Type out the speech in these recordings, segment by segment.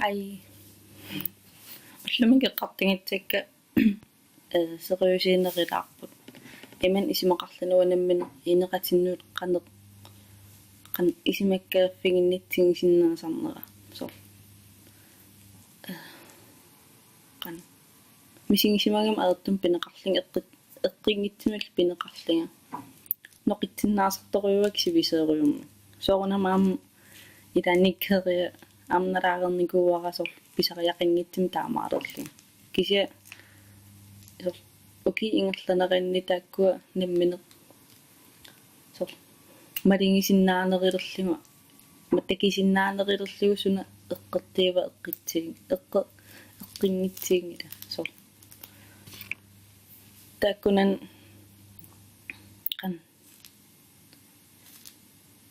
Hej. Уллумикеққартингитсакка сериусиинерилаарпут. Иман исимақарлануанаммин инеқатиннуут қан исимаккааффигиннитсигисиннаасарнера сор қан мисигисимагам аертум пинеқарлин эққингитсимал пинеқарлинга ноқитсиннаасарторюак сивисееруйумми соорунамаам илааниккериа амналаагерникууарасор писариақингитсим таамаалерлин кися сор оки ингерланеринни тааккуа наммине сор малингисиннаанерилерлима маттакисиннаанерилерлигу суна эққертиива эққингитсигингила сор тааккунан қан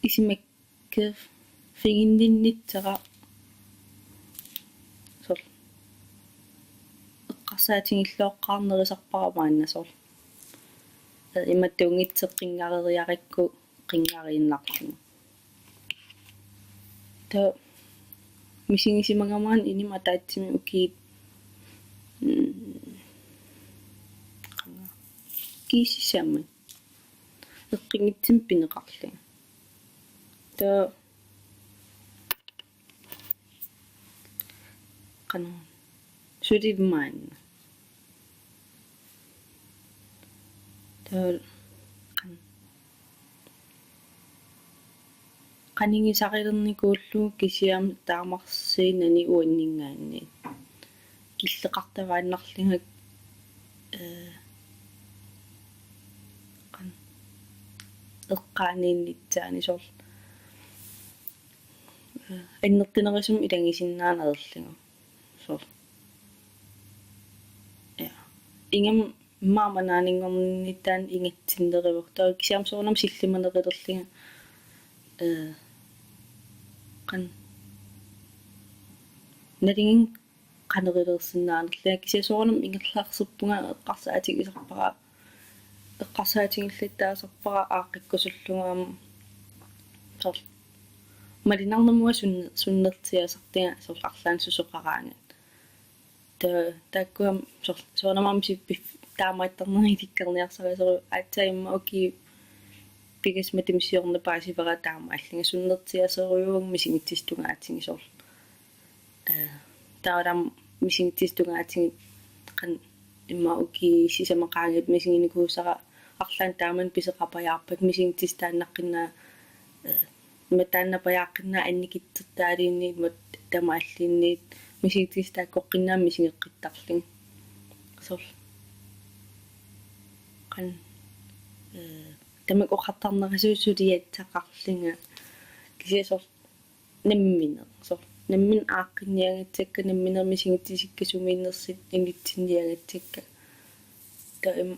исимаккеф фигиндиннитсера сор эққарсаатингиллооққарнерисарпарамаанна сор иматтуунгитсеққингарериарикку қингарииннарлугу та мисигисимагамаан инима таатсими укиит кисисамма эққингитсим пинеқарлига та канон сулимаанна та канингисарилерникууллу кисиам таамарсиинани уаннингаанни киллеқартавааннарлингак кан эққаанииннитсаани сор аннертинерисум илангисиннаанерерлига сор я ингам мааманаанингорниттаан ингатсиннеривер таа кисиам соорнам силлиманерилерлига қан налингин канерилерсиннаанерлига кися соорнам ингерлаарсерпунга эққарсаатингиллаттаасарпара ааққиккусуллунгаама сор малинарнамуа суннертиасартига сор арлаан сусоқараангат тааккуам сор соорнамаам сиппи таамааттарнериликкерниарсариасеру аатсаимма оки пигас матимсиорна паасивера таама аллинга суннертиасеруйуг мисигитсистунгаатсиги сор таадам мисигитсистунгаатсиги қан имма оки сисамақаангат мисигиникуусара арлаан тааман писеқапаярпак мисигитсистааннаққиннаа матааннапаяаққинна анникиттертаалиинниит мат тамааллиинниит мисигитсистааккоққиннаам мисигеққиттарлин сор қан тамак оқартарнерисуусулиатсақарлинга кисиасор намминер сор наммин ааққинниагатсакка намминер мисигитсисикка сумииннерсит ингитсинниагатсакка таим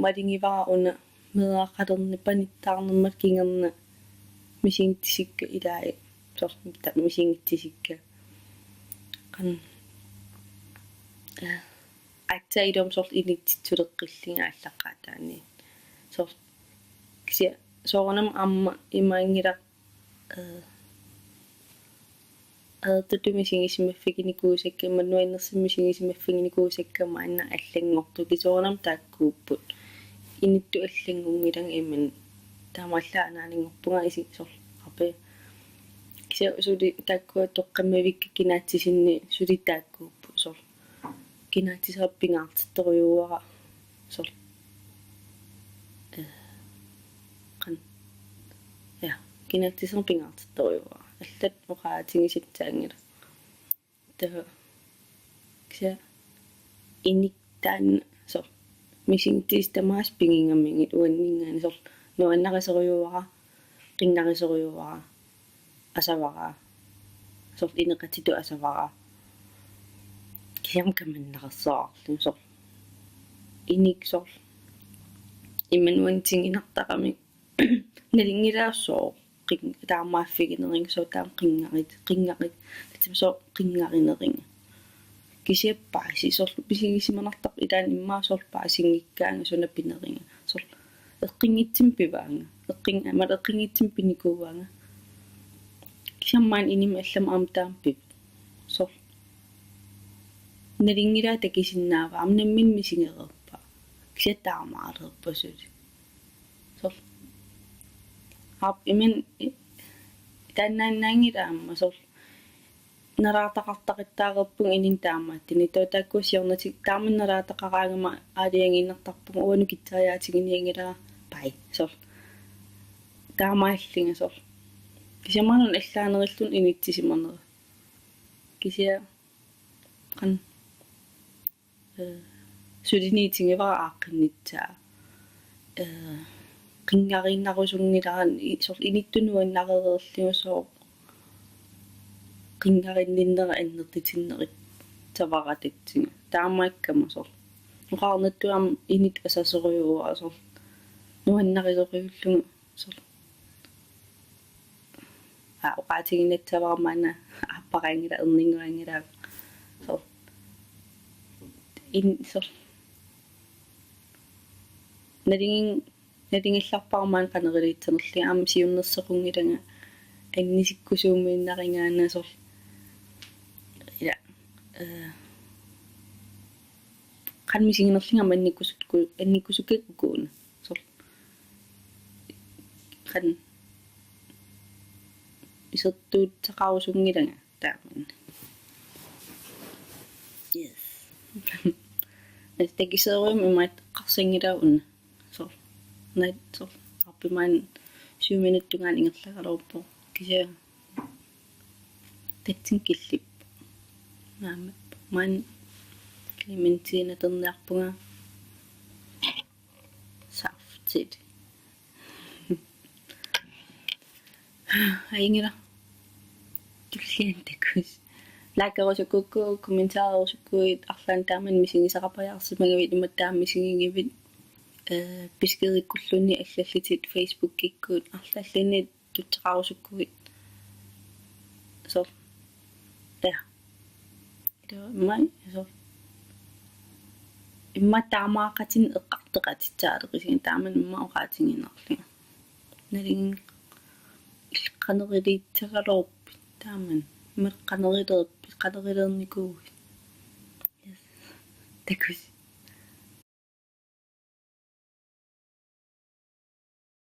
малингивара уна медаақалерни паниттаарнермат кингерна мисигитсисикка илаа сор мисигитсисикка қан атсаидом сор инитситсулеққиллинга аллаққаатаани сор кися соорнам амма имаангилақ тутумисигисимаффигиникуусакка маннуиннерсиммисигисимаффигиникуусакка маанна аллангорту кисоорнам тааккууппут инитту аллангунгилан иман таамаллаанаалингорпунга иси сор апе кися сули тааккуа тоққаммавикка кинаатсисинни сули тааккууппу сор кинаатсисерпингаартитторюуара сор қан я кинаатсисерпингаартитторюуара аллат оқаатингиситсаангила та кися иниктаан сор мисигтистамаас пингингаммингит уаннингаани сор нуаннарисеруйуара qinnariseriuara asavara sort ineqatitu asavara kiam kamannaqersaarlu sort inik sort immanuantinginartaqami nalingilaassoo taammaaffiginering so taam qingarit tatimso qingarinering kisiappaasi sort pisigissimanartaq ilaan immaa sort paasingikkaanga sunapineringa sort eqqingitsim pivaanga eqqingitsim pinikuuanga kisammaan inim allam aamtaam pip сор налингилаа такисиннаава амнаммин мисингерерпа кисаттаамаарерпасут сор ап имен таннааннаангилаамма сор нараатақартақиттаагерпун инин таамааттини тоотааккуусиорнатик тааманналаатақараангама аалиангиннартарпун уану китсариаатигиниангилаа пай сор таамааллинга сор кисаманун аллаанериллун инитсисимернера кисиа қан сулиниитингивара ааққиннитсаа qinngarinnarusungilaren sort inittunu-annaqereerliusoo qinngarinnera annertitinnerit tavaratitsiga taamaakkama sort uqaarnattuam init asaseriuaa sort nuannarisoqiullugu sort uqaatiginnattavarmaana appaqaangila erninguangila sort in sort nadingillarparmaan qaneriliitsanerli aam siunnersequngilanga annisikkusuumiinnaringaana sort ila qanmisiginerlinga annikkusukkuuna sort qan isertuut taqarusungilanga taaman yes takiseeruum imaat qarsingilauna sort nat sort appimaan 7 minuttungaan ingerlagalorpo kisia tatsin killip naama man clementina terniarpunga saftit aingila tulliantakus laakerusukukku kommentaaruusukkuit arlaan taaman misingisaqapajaarsimagavit imattaam misingigivit piskeerikkulluni аллаллитит Facebook-киккуут арлаллини тутсеқарусуккугит сор та май сор имма таамаақатин эққартеқатитсаалеқисин тааман имма оqaатингинерлига налин иллеққанерилиитсералоорпи тааман меққанерилерпи қанерилерникуугит такус